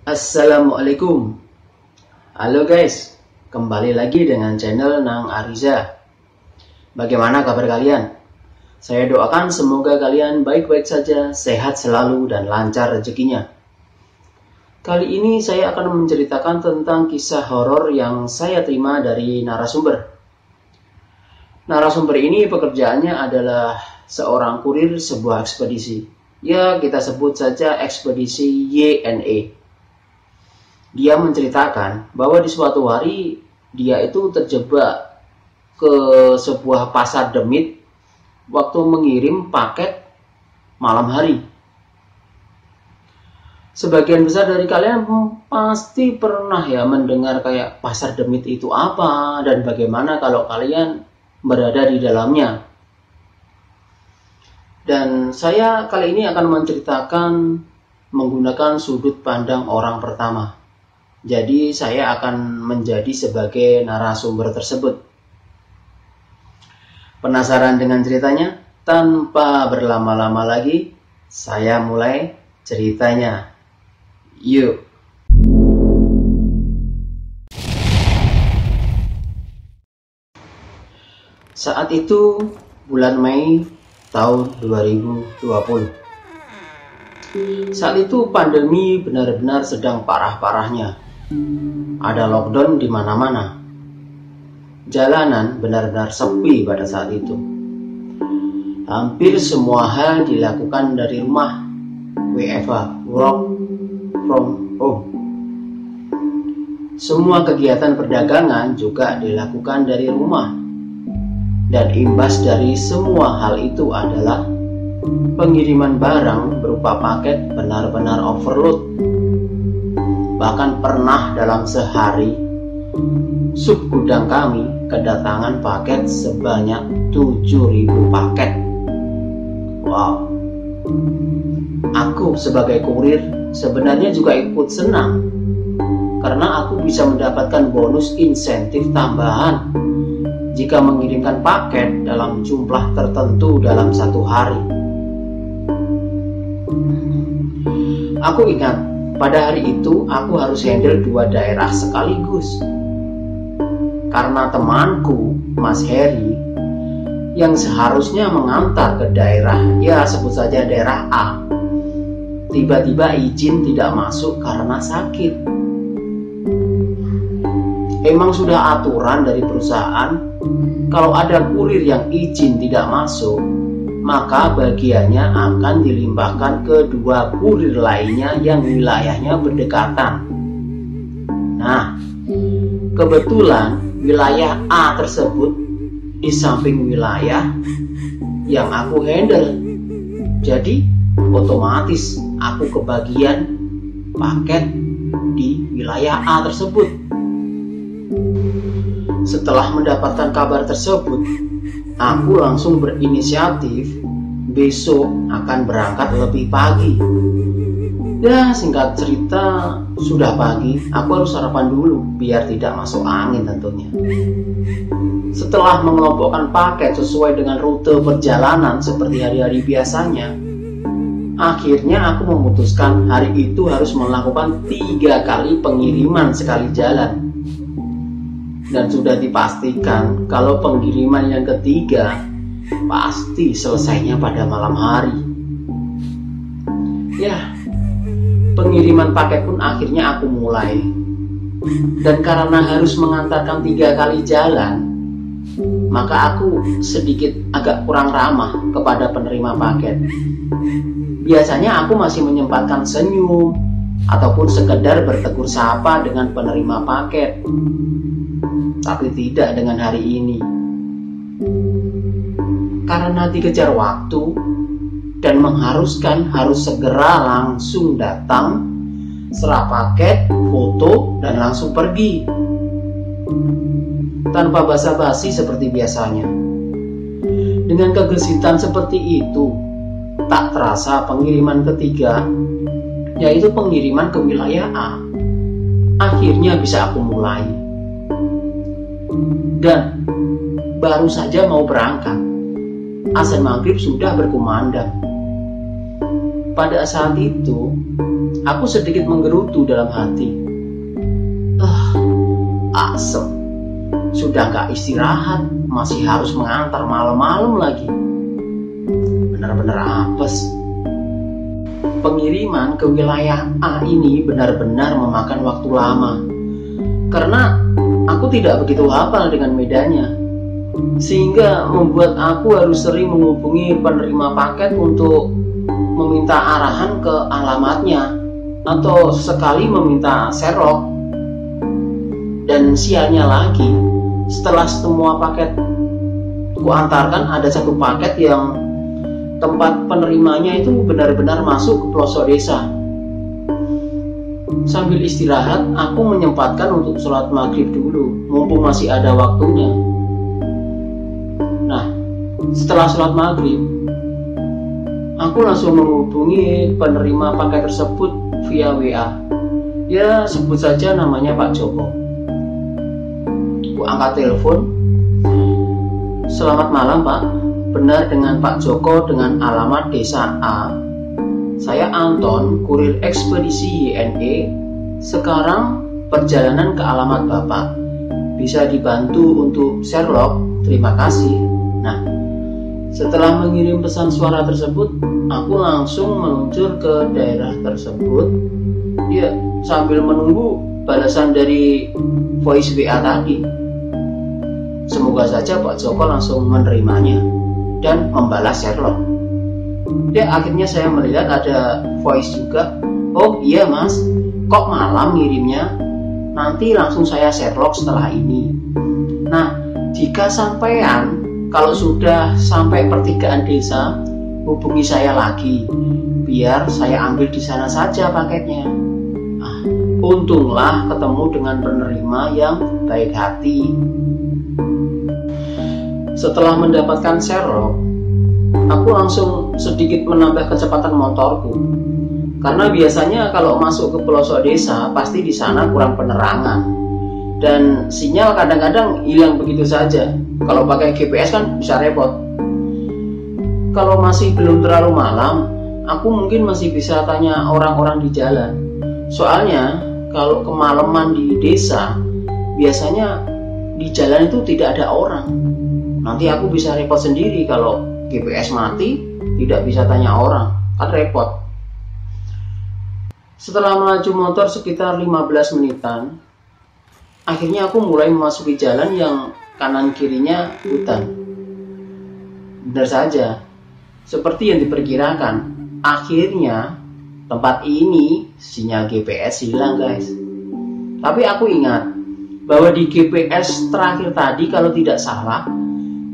Assalamualaikum. Halo guys, kembali lagi dengan channel Nang Ariza. Bagaimana kabar kalian? Saya doakan semoga kalian baik-baik saja, sehat selalu dan lancar rezekinya. Kali ini saya akan menceritakan tentang kisah horor yang saya terima dari narasumber. Narasumber ini pekerjaannya adalah seorang kurir sebuah ekspedisi. Ya, kita sebut saja ekspedisi YNE. Dia menceritakan bahwa di suatu hari dia itu terjebak ke sebuah pasar demit waktu mengirim paket malam hari. Sebagian besar dari kalian pasti pernah ya mendengar kayak pasar demit itu apa dan bagaimana kalau kalian berada di dalamnya. Dan saya kali ini akan menceritakan menggunakan sudut pandang orang pertama. Jadi saya akan menjadi sebagai narasumber tersebut. Penasaran dengan ceritanya? Tanpa berlama-lama lagi, saya mulai ceritanya. Yuk. Saat itu bulan Mei tahun 2020. Saat itu pandemi benar-benar sedang parah-parahnya. Ada lockdown di mana-mana. Jalanan benar-benar sepi pada saat itu. Hampir semua hal dilakukan dari rumah. WFH, work from home. Semua kegiatan perdagangan juga dilakukan dari rumah. Dan imbas dari semua hal itu adalah pengiriman barang berupa paket benar-benar overload. Bahkan pernah dalam sehari, sub gudang kami kedatangan paket sebanyak 7.000 paket. Wow. Aku sebagai kurir sebenarnya juga ikut senang karena aku bisa mendapatkan bonus insentif tambahan jika mengirimkan paket dalam jumlah tertentu dalam satu hari. Aku ingat pada hari itu aku harus handle 2 daerah sekaligus. Karena temanku, Mas Heri, yang seharusnya mengantar ke daerah, ya sebut saja daerah A, tiba-tiba izin tidak masuk karena sakit. Emang sudah aturan dari perusahaan, kalau ada kurir yang izin tidak masuk, maka bagiannya akan dilimpahkan ke 2 kurir lainnya yang wilayahnya berdekatan. Nah, kebetulan wilayah A tersebut di samping wilayah yang aku handle. Jadi, otomatis aku kebagian paket di wilayah A tersebut. Setelah mendapatkan kabar tersebut, aku langsung berinisiatif besok akan berangkat lebih pagi. Ya, singkat cerita, sudah pagi, aku harus sarapan dulu biar tidak masuk angin tentunya. Setelah mengelompokkan paket sesuai dengan rute perjalanan seperti hari-hari biasanya, akhirnya aku memutuskan hari itu harus melakukan 3 kali pengiriman sekali jalan. Dan sudah dipastikan kalau pengiriman yang ketiga pasti selesainya pada malam hari. Ya, pengiriman paket pun akhirnya aku mulai. Dan karena harus mengantarkan 3 kali jalan, maka aku sedikit agak kurang ramah kepada penerima paket. Biasanya aku masih menyempatkan senyum ataupun sekedar bertegur sapa dengan penerima paket. Tapi tidak dengan hari ini. Karena dikejar waktu dan mengharuskan harus segera langsung datang, serah paket, foto, dan langsung pergi. Tanpa basa-basi seperti biasanya. Dengan kegesitan seperti itu, tak terasa pengiriman ketiga, yaitu pengiriman ke wilayah A, akhirnya bisa aku mulai. Dan baru saja mau berangkat, azan maghrib sudah berkumandang. Pada saat itu Aku sedikit menggerutu dalam hati. Asem. Sudah gak istirahat, masih harus mengantar malam-malam lagi. Benar-benar apes. Pengiriman ke wilayah A ini benar-benar memakan waktu lama. Karena aku tidak begitu hafal dengan medannya, sehingga membuat aku harus sering menghubungi penerima paket untuk meminta arahan ke alamatnya, atau sesekali meminta Sherlock. Dan sialnya lagi, setelah semua paket kuantarkan, ada satu paket yang tempat penerimanya itu benar-benar masuk ke pelosok desa. Sambil istirahat, aku menyempatkan untuk sholat maghrib dulu, mumpung masih ada waktunya. Nah, setelah sholat maghrib, aku langsung menghubungi penerima paket tersebut via WA. Ya, sebut saja namanya Pak Joko. Aku angkat telepon. Selamat malam, Pak. Benar dengan Pak Joko dengan alamat desa A. Saya Anton, kurir ekspedisi YNE. Sekarang perjalanan ke alamat Bapak. Bisa dibantu untuk Sherlock? Terima kasih. Nah, setelah mengirim pesan suara tersebut, aku langsung meluncur ke daerah tersebut. Ya, sambil menunggu balasan dari voice WA tadi. Semoga saja Pak Joko langsung menerimanya dan membalas Sherlock. Ya, akhirnya saya melihat ada voice juga. Oh iya mas, kok malam ngirimnya? Nanti langsung saya Sherlock setelah ini. Nah, jika sampean kalau sudah sampai pertigaan desa, hubungi saya lagi, biar saya ambil di sana saja paketnya. Nah, untunglah ketemu dengan penerima yang baik hati. Setelah mendapatkan Sherlock, aku langsung sedikit menambah kecepatan motorku. Karena biasanya kalau masuk ke pelosok desa, pasti di sana kurang penerangan. Dan sinyal kadang-kadang hilang begitu saja. Kalau pakai GPS kan bisa repot. Kalau masih belum terlalu malam, aku mungkin masih bisa tanya orang-orang di jalan. Soalnya, kalau kemalaman di desa, biasanya di jalan itu tidak ada orang. Nanti aku bisa repot sendiri kalau GPS mati, tidak bisa tanya orang, kan repot. Setelah melaju motor sekitar 15 menitan, akhirnya aku mulai memasuki jalan yang kanan kirinya hutan. Benar saja, seperti yang diperkirakan, akhirnya tempat ini sinyal GPS hilang guys. Tapi aku ingat bahwa di GPS terakhir tadi kalau tidak salah,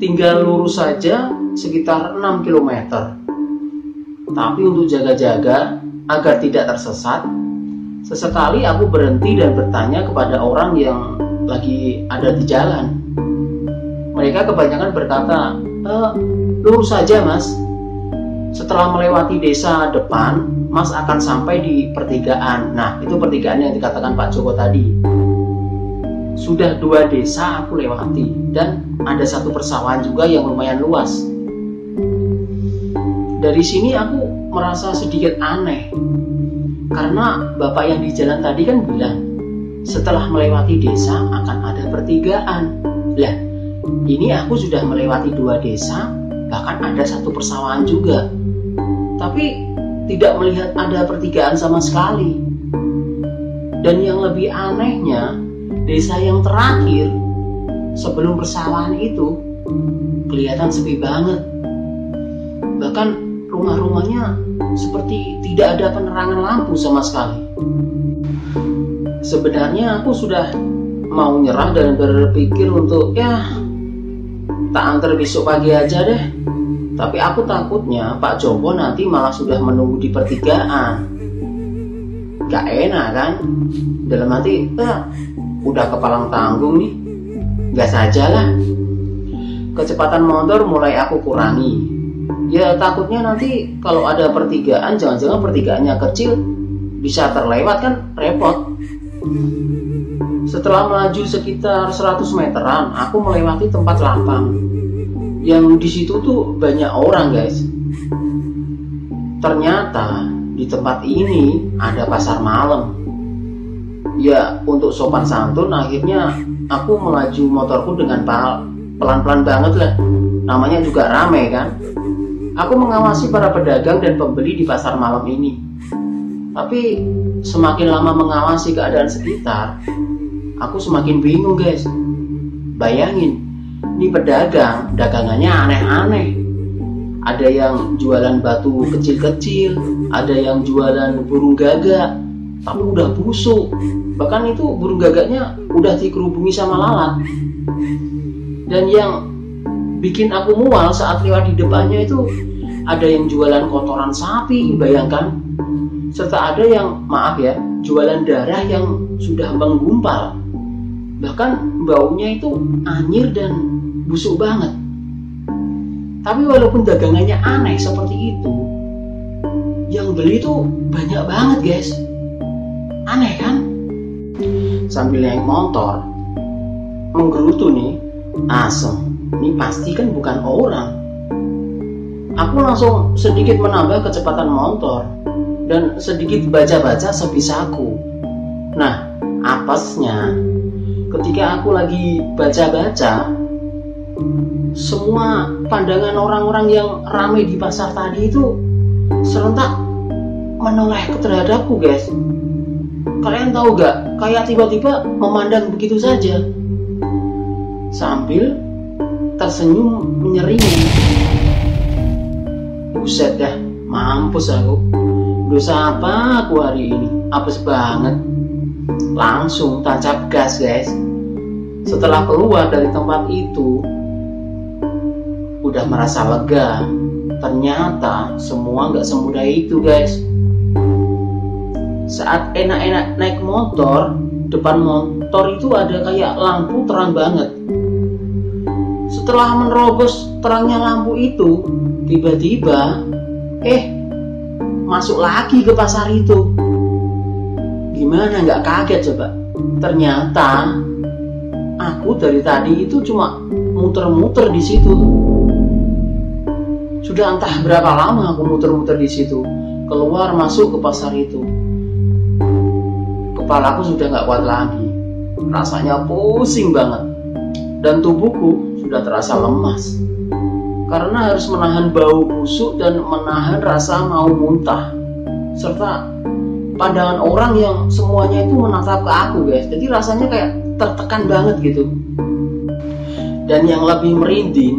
tinggal lurus saja sekitar 6 km. Tapi untuk jaga-jaga agar tidak tersesat, sesekali aku berhenti dan bertanya kepada orang yang lagi ada di jalan. Mereka kebanyakan berkata, lurus saja mas. Setelah melewati desa depan, mas akan sampai di pertigaan. Nah, itu pertigaan yang dikatakan Pak Joko tadi. Sudah 2 desa aku lewati, dan ada satu persawahan juga yang lumayan luas. Dari sini aku merasa sedikit aneh, karena bapak yang di jalan tadi kan bilang, setelah melewati desa akan ada pertigaan. Lah, ini aku sudah melewati 2 desa, bahkan ada satu persawahan juga, tapi tidak melihat ada pertigaan sama sekali. Dan yang lebih anehnya, desa yang terakhir sebelum persawahan itu kelihatan sepi banget. Bahkan rumah-rumahnya seperti tidak ada penerangan lampu sama sekali. Sebenarnya aku sudah mau nyerah dan berpikir untuk tak antar besok pagi aja deh. Tapi aku takutnya Pak Joko nanti malah sudah menunggu di pertigaan. Gak enak kan? Dalam hati, udah kepalang tanggung nih, gas aja lah. Kecepatan motor mulai aku kurangi. Ya takutnya nanti kalau ada pertigaan, jangan-jangan pertigaannya kecil, bisa terlewat kan repot. Setelah melaju sekitar 100 meteran, aku melewati tempat lapang. Yang di situ tuh banyak orang guys. Ternyata di di tempat ini ada pasar malam. Ya, untuk sopan santun akhirnya aku melaju motorku dengan pelan-pelan banget lah. Namanya juga rame kan. Aku mengawasi para pedagang dan pembeli di pasar malam ini. Tapi semakin lama mengawasi keadaan sekitar, aku semakin bingung guys. Bayangin, ini pedagang, dagangannya aneh-aneh. Ada yang jualan batu kecil-kecil, ada yang jualan burung gagak, tapi udah busuk. Bahkan itu burung gagaknya udah dikerubungi sama lalat. Dan yang bikin aku mual saat lewat di depannya itu ada yang jualan kotoran sapi, bayangkan. Serta ada yang, maaf ya, jualan darah yang sudah menggumpal. Bahkan baunya itu anyir dan busuk banget. Tapi walaupun dagangannya aneh seperti itu, yang beli tuh banyak banget guys. Aneh kan? Sambil naik motor, menggerutu nih, asem. Ini pasti kan bukan orang. Aku langsung sedikit menambah kecepatan motor dan sedikit baca-baca sebisaku. Nah, apesnya ketika aku lagi baca-baca, semua pandangan orang-orang yang ramai di pasar tadi itu serentak menoleh terhadapku guys. Kalian tahu gak, kayak tiba-tiba memandang begitu saja sambil tersenyum menyeringai. Buset dah, mampus aku. Dosa apa aku hari ini? Apes banget. Langsung tancap gas guys. Setelah keluar dari tempat itu, udah merasa lega. Ternyata semua gak semudah itu guys. Saat enak-enak naik motor, depan motor itu ada kayak lampu terang banget. Setelah menerobos terangnya lampu itu, tiba-tiba masuk lagi ke pasar itu. Gimana nggak kaget coba? Ternyata aku dari tadi itu cuma muter-muter di situ. Sudah entah berapa lama aku muter-muter di situ, keluar masuk ke pasar itu. Kepalaku sudah nggak kuat lagi, rasanya pusing banget, dan tubuhku sudah terasa lemas karena harus menahan bau busuk dan menahan rasa mau muntah, serta pandangan orang yang semuanya itu menatap ke aku guys. Jadi rasanya kayak tertekan banget gitu. Dan yang lebih merinding,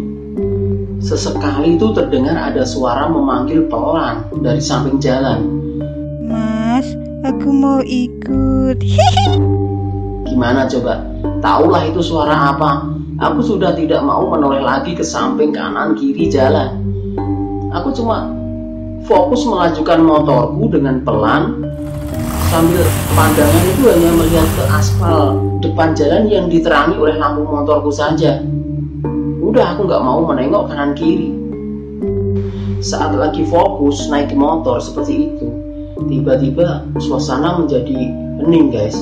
sesekali itu terdengar ada suara memanggil pelan dari samping jalan. Mas, aku mau ikut. Gimana coba? Taulah itu suara apa? Aku sudah tidak mau menoleh lagi ke samping kanan kiri jalan. Aku cuma fokus melajukan motorku dengan pelan, sambil pandangan itu hanya melihat ke aspal depan jalan yang diterangi oleh lampu motorku saja. Udah, aku nggak mau menengok kanan kiri. Saat lagi fokus naik motor seperti itu, tiba-tiba suasana menjadi hening guys.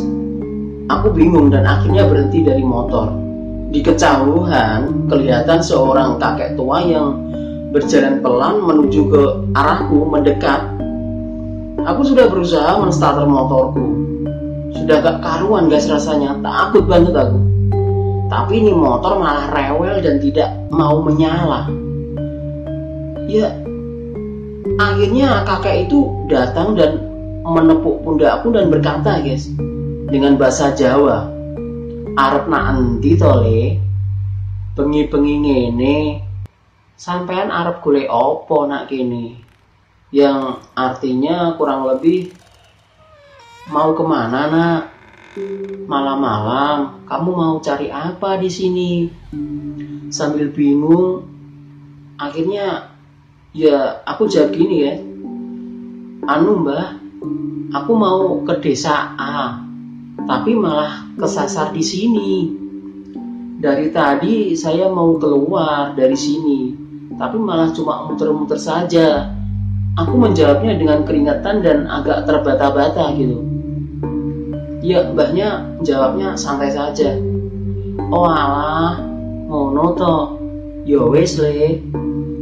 Aku bingung dan akhirnya berhenti dari motor. Di kejauhan kelihatan seorang kakek tua yang berjalan pelan menuju ke arahku, mendekat. Aku sudah berusaha menstarter motorku. Sudah gak karuan guys rasanya, takut banget aku. Tapi ini motor malah rewel dan tidak mau menyala. Ya, akhirnya kakek itu datang dan menepuk pundakku dan berkata guys, dengan bahasa Jawa, "Arep nak endi to le? Bengi-bengi ngene, sampean arep golek opo nak kene?" Yang artinya kurang lebih, mau kemana nak? Malam-malam kamu mau cari apa di sini? Sambil bingung, akhirnya ya aku jawab gini ya, "Anu mbah, aku mau ke desa A, tapi malah kesasar di sini. Dari tadi saya mau keluar dari sini, tapi malah cuma muter-muter saja." Aku menjawabnya dengan keringatan dan agak terbata-bata gitu. Ya, mbahnya jawabnya santai saja. "Oh alah, ngono to. Ya wis le,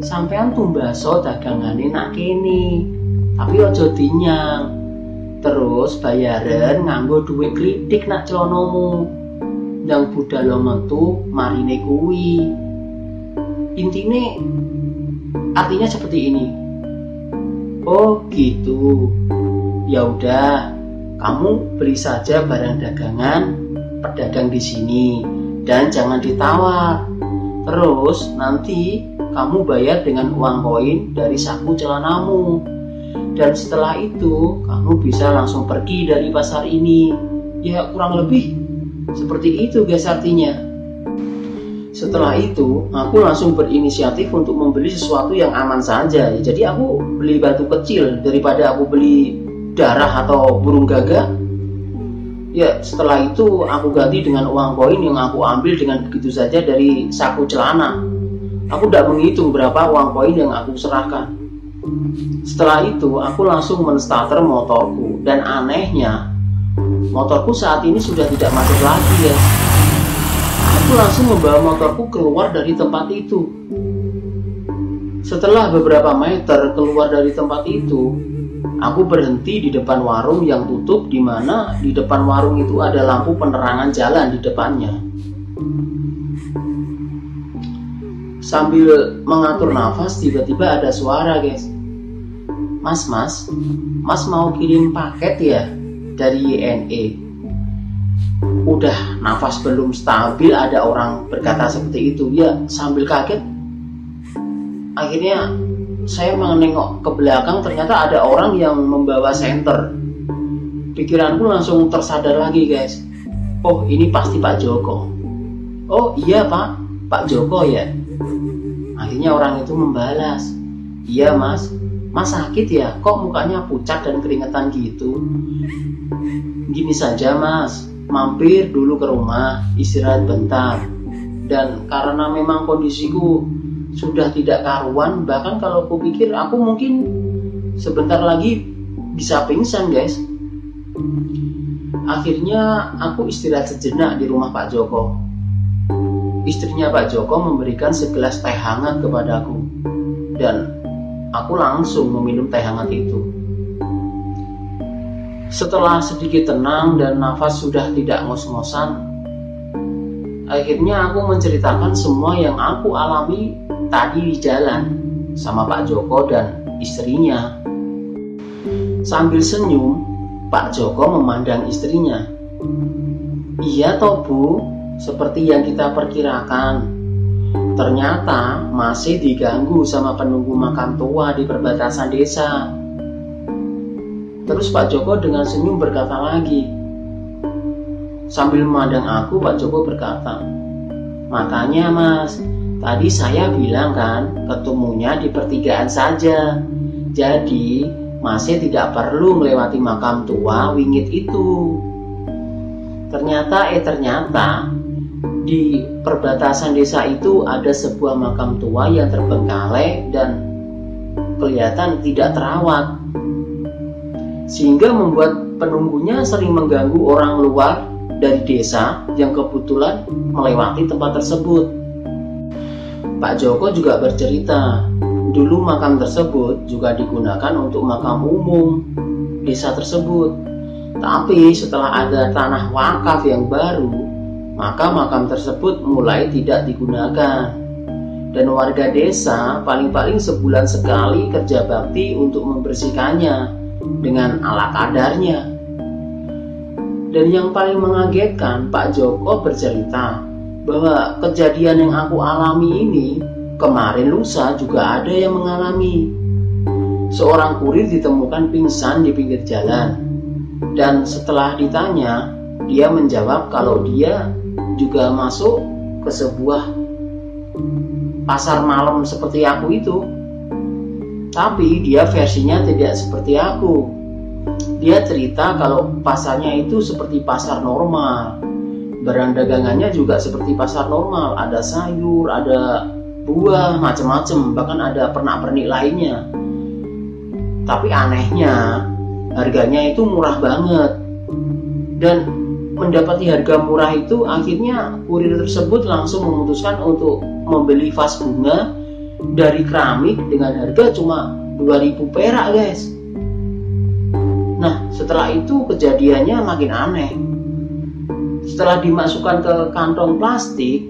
sampean tumbaso dagangane nak kene. tapi ojo dinyang. Terus bayaran nganggo duit kritik nak celonomu. Yang budal metu marine kuwi. Intine artinya seperti ini. Oh gitu. Ya udah, kamu beli saja barang dagangan pedagang di sini dan jangan ditawar. Terus nanti kamu bayar dengan uang koin dari saku celanamu. Dan setelah itu kamu bisa langsung pergi dari pasar ini. Ya kurang lebih seperti itu guys artinya. Setelah itu aku langsung berinisiatif untuk membeli sesuatu yang aman saja. Jadi aku beli batu kecil daripada aku beli darah atau burung gagak. Ya setelah itu aku ganti dengan uang koin yang aku ambil dengan begitu saja dari saku celana. Aku tidak menghitung berapa uang koin yang aku serahkan. Setelah itu aku langsung menstarter motorku. Dan anehnya motorku saat ini sudah tidak macet lagi ya. Aku langsung membawa motorku keluar dari tempat itu. Setelah beberapa meter keluar dari tempat itu, aku berhenti di depan warung yang tutup, di mana di depan warung itu ada lampu penerangan jalan di depannya. Sambil mengatur nafas, tiba-tiba ada suara guys. Mas mau kirim paket ya dari YNE? Udah nafas belum stabil ada orang berkata seperti itu. Ya sambil kaget, akhirnya saya menengok ke belakang, ternyata ada orang yang membawa senter. Pikiranku langsung tersadar lagi guys. Oh ini pasti Pak Joko. Oh iya Pak Joko ya. Akhirnya orang itu membalas, iya mas sakit ya, kok mukanya pucat dan keringetan gitu? Gini saja mas, mampir dulu ke rumah, istirahat bentar. Dan karena memang kondisiku sudah tidak karuan, bahkan kalau aku pikir aku mungkin sebentar lagi bisa pingsan guys. Akhirnya aku istirahat sejenak di rumah Pak Joko. Istrinya Pak Joko memberikan segelas teh hangat kepadaku, dan aku langsung meminum teh hangat itu. Setelah sedikit tenang dan nafas sudah tidak ngos-ngosan, akhirnya aku menceritakan semua yang aku alami tadi di jalan sama Pak Joko dan istrinya. Sambil senyum, Pak Joko memandang istrinya. Iya toh Bu, seperti yang kita perkirakan. Ternyata masih diganggu sama penunggu makam tua di perbatasan desa. Terus Pak Joko dengan senyum berkata lagi. Sambil memandang aku, Pak Joko berkata, makanya mas, tadi saya bilang kan ketemunya di pertigaan saja. Jadi masih tidak perlu melewati makam tua wingit itu. Ternyata di perbatasan desa itu ada sebuah makam tua yang terbengkalai dan kelihatan tidak terawat, sehingga membuat penunggunya sering mengganggu orang luar dari desa yang kebetulan melewati tempat tersebut. Pak Joko juga bercerita, dulu makam tersebut juga digunakan untuk makam umum desa tersebut. Tapi setelah ada tanah wakaf yang baru, maka makam tersebut mulai tidak digunakan. Dan warga desa paling-paling sebulan sekali kerja bakti untuk membersihkannya dengan ala kadarnya. Dan yang paling mengagetkan, Pak Joko bercerita bahwa kejadian yang aku alami ini kemarin lusa juga ada yang mengalami. Seorang kurir ditemukan pingsan di pinggir jalan. Dan setelah ditanya, dia menjawab kalau dia juga masuk ke sebuah pasar malam seperti aku itu. Tapi dia versinya tidak seperti aku. Dia cerita kalau pasarnya itu seperti pasar normal. Barang dagangannya juga seperti pasar normal. Ada sayur, ada buah, macam-macam. Bahkan ada pernak-pernik lainnya. Tapi anehnya, harganya itu murah banget. Dan mendapati harga murah itu, akhirnya kurir tersebut langsung memutuskan untuk membeli vas bunga dari keramik dengan harga cuma 2000 perak guys. Nah, setelah itu kejadiannya makin aneh. Setelah dimasukkan ke kantong plastik,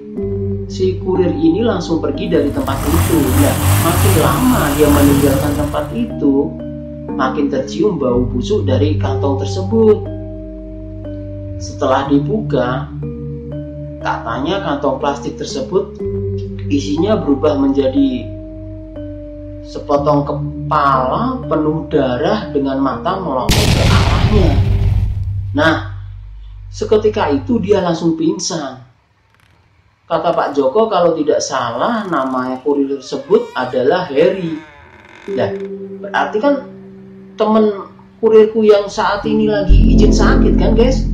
si kurir ini langsung pergi dari tempat itu. Nah, makin lama dia meninggalkan tempat itu, makin tercium bau busuk dari kantong tersebut. Setelah dibuka, katanya kantong plastik tersebut isinya berubah menjadi sepotong kepala penuh darah dengan mata melonjak ke arahnya. Nah, seketika itu dia langsung pingsan. Kata Pak Joko kalau tidak salah nama kurir tersebut adalah Harry. Nah, berarti kan temen kurirku yang saat ini lagi izin sakit kan guys?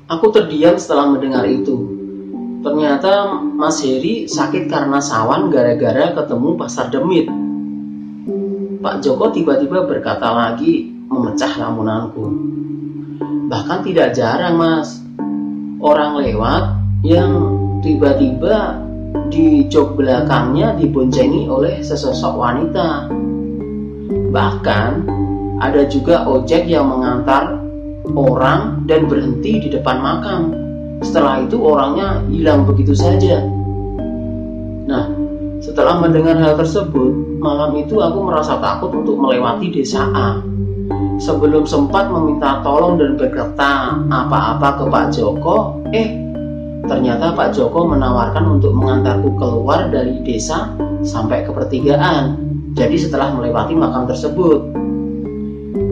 Aku terdiam setelah mendengar itu. Ternyata Mas Heri sakit karena sawan gara-gara ketemu Pasar Demit. Pak Joko tiba-tiba berkata lagi, memecah lamunanku. Bahkan tidak jarang mas, orang lewat yang tiba-tiba di jok belakangnya diboncengi oleh sesosok wanita. Bahkan ada juga ojek yang mengantar orang dan berhenti di depan makam. Setelah itu orangnya hilang begitu saja. Nah, setelah mendengar hal tersebut, malam itu aku merasa takut untuk melewati desa A. Sebelum sempat meminta tolong dan berkata apa-apa ke Pak Joko, ternyata Pak Joko menawarkan untuk mengantarku keluar dari desa sampai ke pertigaan. Jadi setelah melewati makam tersebut,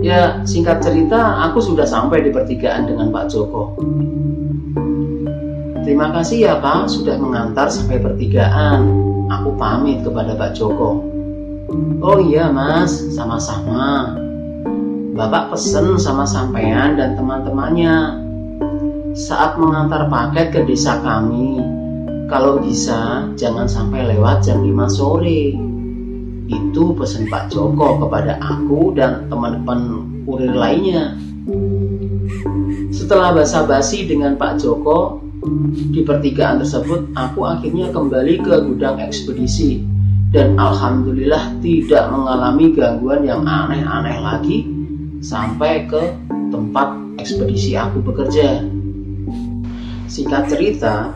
ya, singkat cerita, aku sudah sampai di pertigaan dengan Pak Joko. Terima kasih ya Pak, sudah mengantar sampai pertigaan. Aku pamit kepada Pak Joko. Oh iya Mas, sama-sama. Bapak pesen sama sampean dan teman-temannya. Saat mengantar paket ke desa kami, kalau bisa jangan sampai lewat jam 5 sore. Itu pesan Pak Joko kepada aku dan teman-teman kurir lainnya. Setelah basa-basi dengan Pak Joko di pertigaan tersebut, aku akhirnya kembali ke gudang ekspedisi dan alhamdulillah tidak mengalami gangguan yang aneh-aneh lagi sampai ke tempat ekspedisi aku bekerja. Singkat cerita,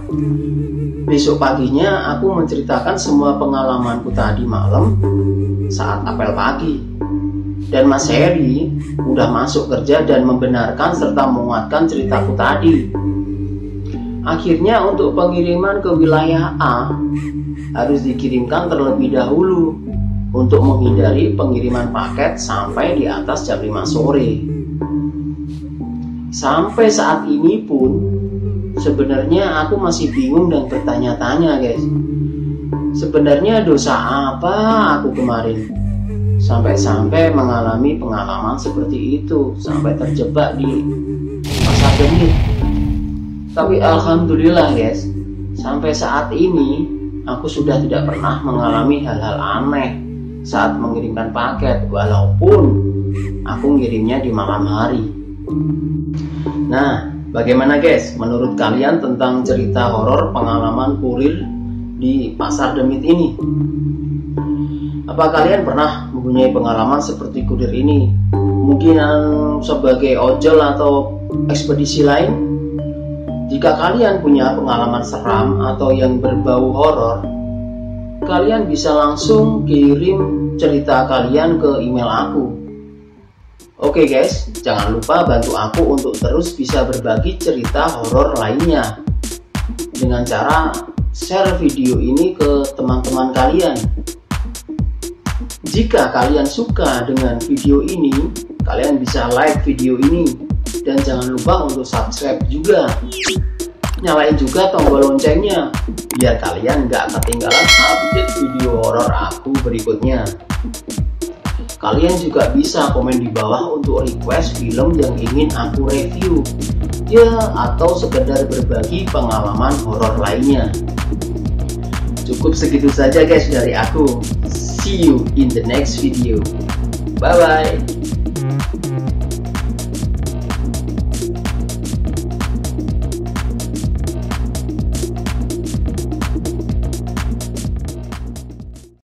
besok paginya aku menceritakan semua pengalamanku tadi malam saat apel pagi. Dan Mas Heri udah masuk kerja dan membenarkan serta menguatkan ceritaku tadi. Akhirnya untuk pengiriman ke wilayah A harus dikirimkan terlebih dahulu untuk menghindari pengiriman paket sampai di atas jam 5 sore. Sampai saat ini pun sebenarnya aku masih bingung dan bertanya-tanya guys. Sebenarnya dosa apa aku kemarin sampai-sampai mengalami pengalaman seperti itu, sampai terjebak di Pasar Demit. Tapi alhamdulillah guys, sampai saat ini aku sudah tidak pernah mengalami hal-hal aneh saat mengirimkan paket, walaupun aku ngirimnya di malam hari. Nah, bagaimana guys menurut kalian tentang cerita horor pengalaman kurir di Pasar Demit ini? Apa kalian pernah mempunyai pengalaman seperti kurir ini? Mungkin sebagai ojol atau ekspedisi lain? Jika kalian punya pengalaman seram atau yang berbau horor, kalian bisa langsung kirim cerita kalian ke email aku. Oke guys, jangan lupa bantu aku untuk terus bisa berbagi cerita horor lainnya dengan cara share video ini ke teman-teman kalian. Jika kalian suka dengan video ini, kalian bisa like video ini dan jangan lupa untuk subscribe juga. Nyalain juga tombol loncengnya biar kalian gak ketinggalan update video horor aku berikutnya. Kalian juga bisa komen di bawah untuk request film yang ingin aku review, ya, atau sekedar berbagi pengalaman horor lainnya. Cukup segitu saja guys dari aku. See you in the next video. Bye bye.